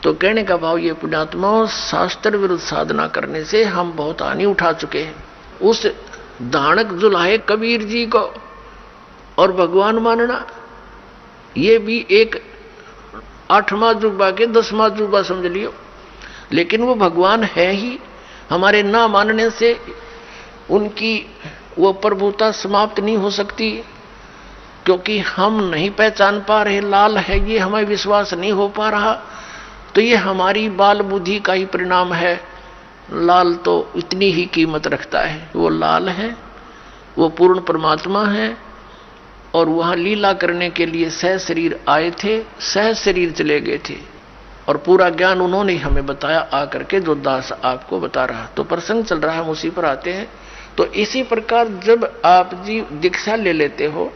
तो कहने का भाव ये पुण्यात्माओं, शास्त्र विरुद्ध साधना करने से हम बहुत हानि उठा चुके हैं। उस धानक जुलाहे कबीर जी को और भगवान मानना, ये भी एक 8वां जुबा के 10वां जुबा समझ लियो। लेकिन वो भगवान है ही, हमारे ना मानने से उनकी वो प्रभुता समाप्त नहीं हो सकती, क्योंकि हम नहीं पहचान पा रहे लाल है, ये हमें विश्वास नहीं हो पा रहा। तो ये हमारी बाल बुद्धि का ही परिणाम है। लाल तो इतनी ही कीमत रखता है, वो लाल है, वो पूर्ण परमात्मा है, और वहां लीला करने के लिए सह शरीर आए थे, सह शरीर चले गए थे, और पूरा ज्ञान उन्होंने हमें बताया आकर के, जो दास आपको बता रहा। तो प्रसंग चल रहा है, हम उसी पर आते हैं। तो इसी प्रकार जब आप जी दीक्षा ले लेते हो,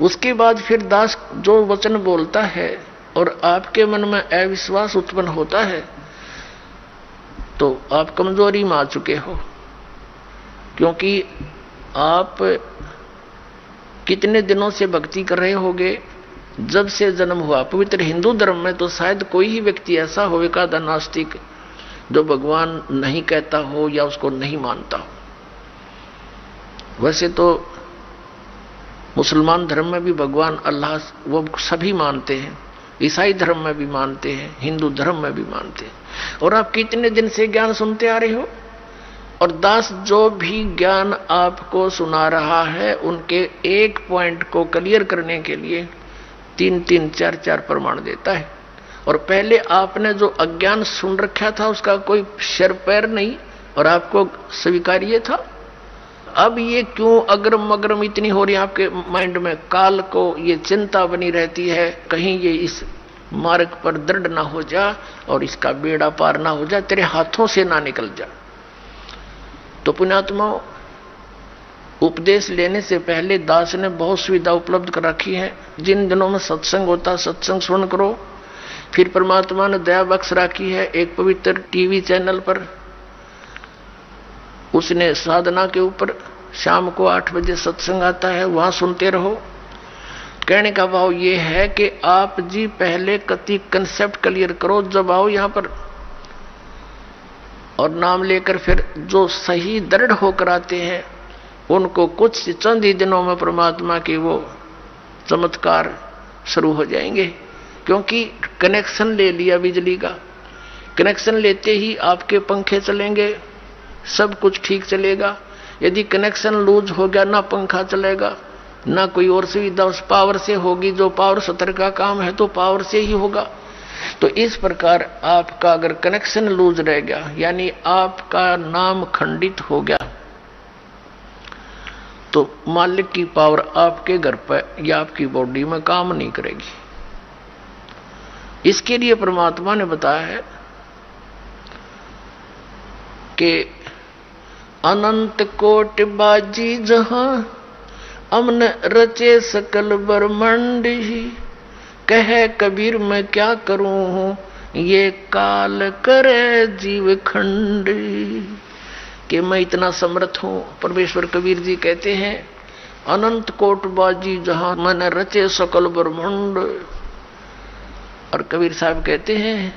उसके बाद फिर दास जो वचन बोलता है और आपके मन में अविश्वास उत्पन्न होता है, तो आप कमजोरी में आ चुके हो। क्योंकि आप कितने दिनों से भक्ति कर रहे होगे, जब से जन्म हुआ। पवित्र हिंदू धर्म में तो शायद कोई ही व्यक्ति ऐसा होगा नास्तिक जो भगवान नहीं कहता हो या उसको नहीं मानता हो। वैसे तो मुसलमान धर्म में भी भगवान अल्लाह वो सभी मानते हैं, ईसाई धर्म में भी मानते हैं, हिंदू धर्म में भी मानते हैं। और आप कितने दिन से ज्ञान सुनते आ रहे हो, और दास जो भी ज्ञान आपको सुना रहा है, उनके एक पॉइंट को क्लियर करने के लिए 3-3, 4-4 प्रमाण देता है। और पहले आपने जो अज्ञान सुन रखा था उसका कोई सिर पैर नहीं, और आपको स्वीकार्य था। अब ये क्यों अग्रम अग्रम इतनी हो रही है आपके माइंड में, काल को ये चिंता बनी रहती है, कहीं ये इस मार्ग पर दृढ़ ना हो जा और इसका बेड़ा पार ना हो जा, तेरे हाथों से ना निकल जा। तो पुण्यात्माओं, उपदेश लेने से पहले दास ने बहुत सुविधा उपलब्ध कर रखी है। जिन दिनों में सत्संग होता, सत्संग सुन करो। फिर परमात्मा ने दया बख्श रखी है, एक पवित्र टीवी चैनल पर उसने साधना के ऊपर शाम को 8 बजे सत्संग आता है, वहां सुनते रहो। कहने का भाव ये है कि आप जी पहले कति कंसेप्ट क्लियर करो, जब आओ यहां पर और नाम लेकर फिर जो सही दृढ़ होकर आते हैं उनको कुछ चंद ही दिनों में परमात्मा के वो चमत्कार शुरू हो जाएंगे। क्योंकि कनेक्शन ले लिया बिजली का, कनेक्शन लेते ही आपके पंखे चलेंगे, सब कुछ ठीक चलेगा। यदि कनेक्शन लूज हो गया, ना पंखा चलेगा ना कोई और सुविधा उस पावर से होगी। जो पावर सत्र का काम है तो पावर से ही होगा। तो इस प्रकार आपका अगर कनेक्शन लूज रह गया, यानी आपका नाम खंडित हो गया, तो मालिक की पावर आपके घर पर या आपकी बॉडी में काम नहीं करेगी। इसके लिए परमात्मा ने बताया है कि अनंत कोट बाजी जहां अमन रचे सकल ब्रह्मांड ही, कहे कबीर मैं क्या करूं ये काल करे जीव खंड। कि मैं इतना समर्थ हूं। परमेश्वर कबीर जी कहते हैं अनंत कोट बाजी जहां मन रचे सकल ब्रह्मांड। और कबीर साहब कहते हैं,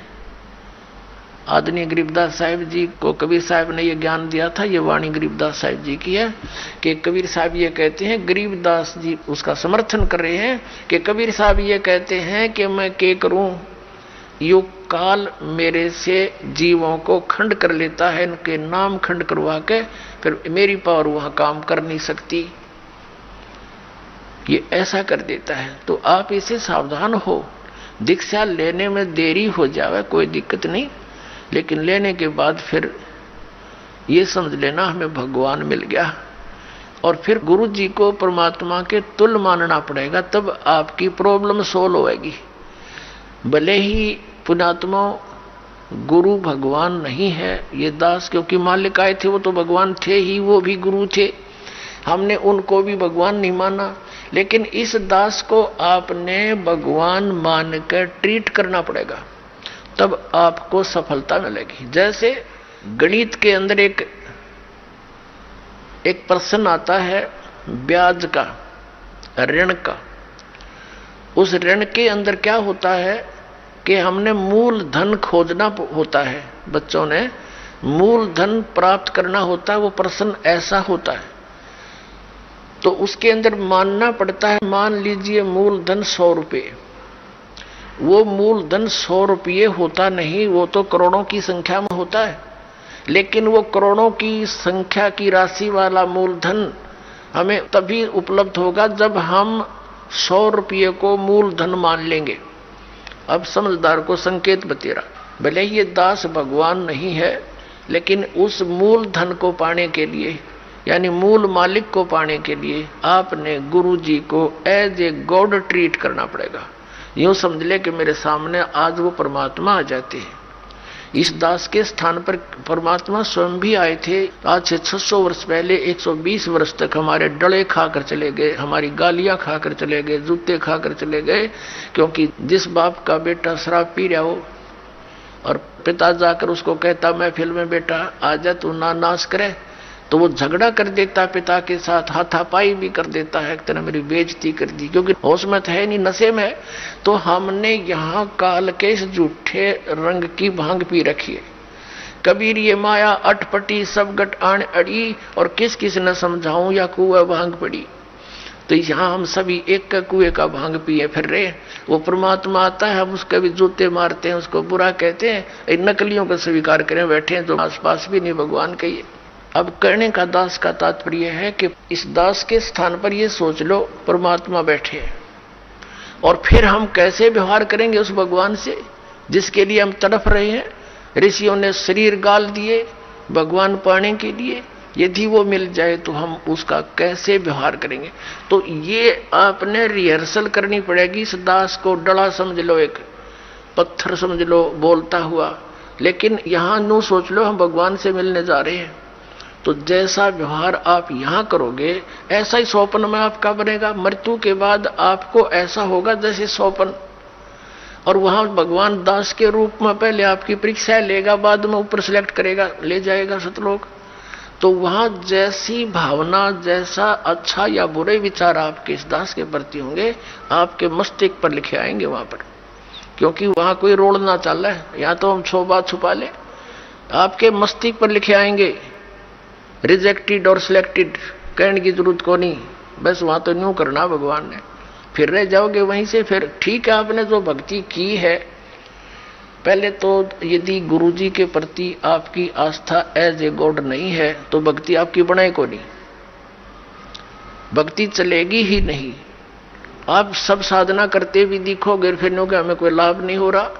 आदरणीय गरीबदास साहिब जी को कबीर साहब ने यह ज्ञान दिया था, ये वाणी गरीबदास साहिब जी की है, कि कबीर साहब ये कहते हैं, गरीबदास जी उसका समर्थन कर रहे हैं कि कबीर साहब ये कहते हैं कि मैं क्या करूं, युग काल मेरे से जीवों को खंड कर लेता है, इनके नाम खंड करवा के फिर मेरी पावर वहां काम कर नहीं सकती, ये ऐसा कर देता है। तो आप इसे सावधान हो। दीक्षा लेने में देरी हो जावे कोई दिक्कत नहीं, लेकिन लेने के बाद फिर ये समझ लेना हमें भगवान मिल गया, और फिर गुरु जी को परमात्मा के तुल मानना पड़ेगा, तब आपकी प्रॉब्लम सोल्व होगी। भले ही पुण्यात्मा गुरु भगवान नहीं है, ये दास क्योंकि मालिक आए थे वो तो भगवान थे ही, वो भी गुरु थे, हमने उनको भी भगवान नहीं माना, लेकिन इस दास को आपने भगवान मानकर ट्रीट करना पड़ेगा, तब आपको सफलता मिलेगी। जैसे गणित के अंदर एक प्रश्न आता है ब्याज का, ऋण का। उस ऋण के अंदर क्या होता है कि हमने मूल धन खोजना होता है, बच्चों ने मूल धन प्राप्त करना होता है, वो प्रश्न ऐसा होता है। तो उसके अंदर मानना पड़ता है, मान लीजिए मूल धन 100 रुपये, वो मूल धन 100 रुपये होता नहीं, वो तो करोड़ों की संख्या में होता है। लेकिन वो करोड़ों की संख्या की राशि वाला मूलधन हमें तभी उपलब्ध होगा जब हम 100 रुपये को मूलधन मान लेंगे। अब समझदार को संकेत बतेरा, भले ये दास भगवान नहीं है, लेकिन उस मूल धन को पाने के लिए, यानी मूल मालिक को पाने के लिए आपने गुरु जी को एज ए गॉड ट्रीट करना पड़ेगा। यूं समझ ले कि मेरे सामने आज वो परमात्मा आ जाते हैं। इस दास के स्थान पर परमात्मा स्वयं भी आए थे। आज से 600 वर्ष पहले 120 वर्ष तक हमारे डले खाकर चले गए, हमारी गालियां खाकर चले गए, जूते खाकर चले गए, क्योंकि जिस बाप का बेटा शराब पी रहा हो और पिता जाकर उसको कहता महफिल में बेटा आजा तू ना नाश करे, तो वो झगड़ा कर देता पिता के साथ, हाथापाई भी कर देता है, तेने मेरी बेइज्जती कर दी, क्योंकि होश में है नहीं, नशे में। तो हमने यहाँ काल के इस झूठे रंग की भांग पी रखी है। कबीर ये माया अटपटी सब गट आण अड़ी, और किस किस न समझाऊं या कुआ भांग पड़ी। तो यहाँ हम सभी एक का कुएं का भांग पिए फिर रहे। वो परमात्मा आता है, हम उसके भी जूते मारते हैं, उसको बुरा कहते हैं, इन नकलियों को स्वीकार करें बैठे हैं जो आसपास भी नहीं भगवान कहिए। अब कहने का दास का तात्पर्य है कि इस दास के स्थान पर ये सोच लो परमात्मा बैठे हैं, और फिर हम कैसे व्यवहार करेंगे उस भगवान से जिसके लिए हम तड़प रहे हैं। ऋषियों ने शरीर गाल दिए भगवान पाने के लिए, यदि वो मिल जाए तो हम उसका कैसे व्यवहार करेंगे। तो ये आपने रिहर्सल करनी पड़ेगी। इस दास को डला समझ लो, एक पत्थर समझ लो बोलता हुआ, लेकिन यहां नो सोच लो हम भगवान से मिलने जा रहे हैं। तो जैसा व्यवहार आप यहां करोगे ऐसा ही स्वप्न में आपका बनेगा। मृत्यु के बाद आपको ऐसा होगा जैसे स्वप्न, और वहां भगवान दास के रूप में पहले आपकी परीक्षा लेगा, बाद में ऊपर सिलेक्ट करेगा, ले जाएगा सतलोक। तो वहां जैसी भावना, जैसा अच्छा या बुरे विचार आपके इस दास के प्रति होंगे, आपके मस्तिष्क पर लिखे आएंगे वहां पर, क्योंकि वहां कोई रोड ना चल रहा है, या तो हम 100 बात छुपा ले, आपके मस्तिष्क पर लिखे आएंगे। रिजेक्टेड और सिलेक्टेड कहने की जरूरत को नहीं, बस वहां तो न्यू करना भगवान ने, फिर रह जाओगे वहीं से। फिर ठीक है, आपने जो भक्ति की है, पहले तो यदि गुरु जी के प्रति आपकी आस्था एज ए गॉड नहीं है तो भक्ति आपकी बनाए को नहीं, भक्ति चलेगी ही नहीं। आप सब साधना करते भी दिखोगे, फिर नो कि हमें कोई लाभ नहीं हो रहा,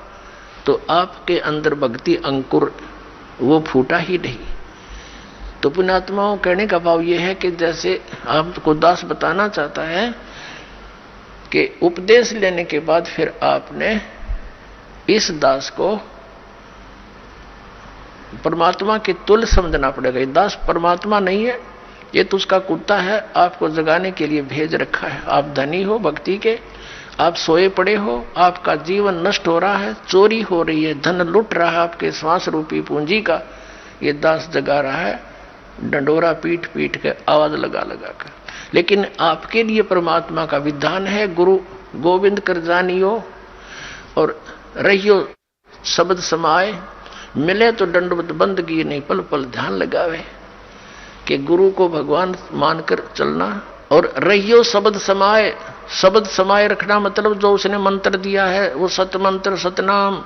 तो आपके अंदर भक्ति अंकुर वो फूटा ही नहीं। तो पुण्यात्माओं, कहने का भाव यह है कि जैसे आपको दास बताना चाहता है कि उपदेश लेने के बाद फिर आपने इस दास को परमात्मा के तुल्य समझना पड़ेगा। ये दास परमात्मा नहीं है, ये तो उसका कुत्ता है, आपको जगाने के लिए भेज रखा है। आप धनी हो भक्ति के, आप सोए पड़े हो, आपका जीवन नष्ट हो रहा है, चोरी हो रही है, धन लुट रहा है आपके श्वास रूपी पूंजी का, ये दास जगा रहा है डंडोरा पीट पीट के, आवाज लगा लगा कर। लेकिन आपके लिए परमात्मा का विधान है, गुरु गोविंद कर जानियो और रहियो शब्द समाए, मिले तो दंडवत बंदगी नहीं पल पल ध्यान लगावे, कि गुरु को भगवान मानकर चलना, और रहियो शब्द समाए। शब्द समाए रखना मतलब जो उसने मंत्र दिया है वो सत मंत्र, सतनाम,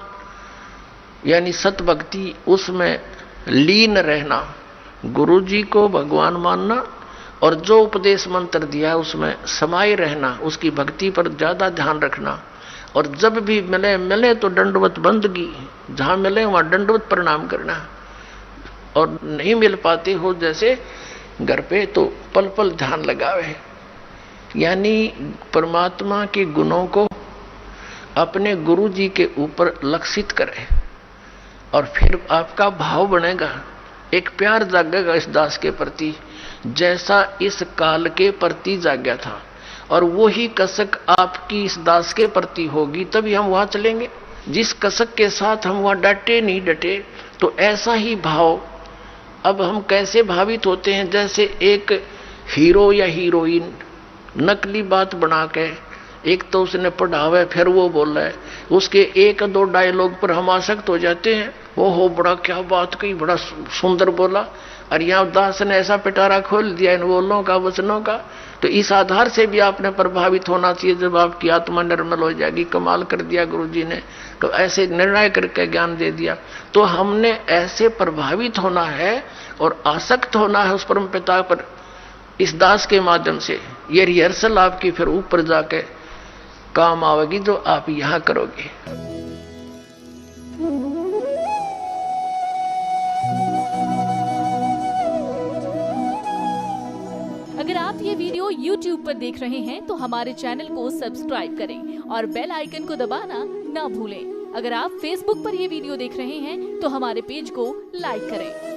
यानी सत भक्ति, उसमें लीन रहना, गुरु जी को भगवान मानना, और जो उपदेश मंत्र दिया है उसमें समाये रहना, उसकी भक्ति पर ज्यादा ध्यान रखना। और जब भी मिले तो दंडवत बंदगी, जहां मिले वहां दंडवत प्रणाम करना, और नहीं मिल पाते हो जैसे घर पे तो पल पल ध्यान लगावे। यानी परमात्मा के गुणों को अपने गुरु जी के ऊपर लक्षित करे, और फिर आपका भाव बनेगा, एक प्यार जागेगा इस दास के प्रति जैसा इस काल के प्रति जाग्या था, और वो ही कसक आपकी इस दास के प्रति होगी, तभी हम वहां चलेंगे। जिस कसक के साथ हम वहां डटे नहीं डटे, तो ऐसा ही भाव। अब हम कैसे भावित होते हैं, जैसे एक हीरो या हीरोइन नकली बात बना के एक तो उसने पढ़ा हुआ है, फिर वो बोल रहा है, उसके एक दो डायलॉग पर हम आसक्त हो जाते हैं। वो हो बड़ा क्या बात कही, बड़ा सुंदर बोला, और यहाँ दास ने ऐसा पिटारा खोल दिया इन बोलों का, वचनों का। तो इस आधार से भी आपने प्रभावित होना चाहिए। जब आपकी आत्मा निर्मल हो जाएगी, कमाल कर दिया गुरु जी ने, तो ऐसे निर्णय करके ज्ञान दे दिया। तो हमने ऐसे प्रभावित होना है और आसक्त होना है उस परम पिता पर, इस दास के माध्यम से। ये रिहर्सल आपकी फिर ऊपर जाके काम आवेगी, जो आप यहां करोगे। अगर आप ये वीडियो YouTube पर देख रहे हैं तो हमारे चैनल को सब्सक्राइब करें और बेल आइकन को दबाना ना भूलें। अगर आप Facebook पर ये वीडियो देख रहे हैं तो हमारे पेज को लाइक करें।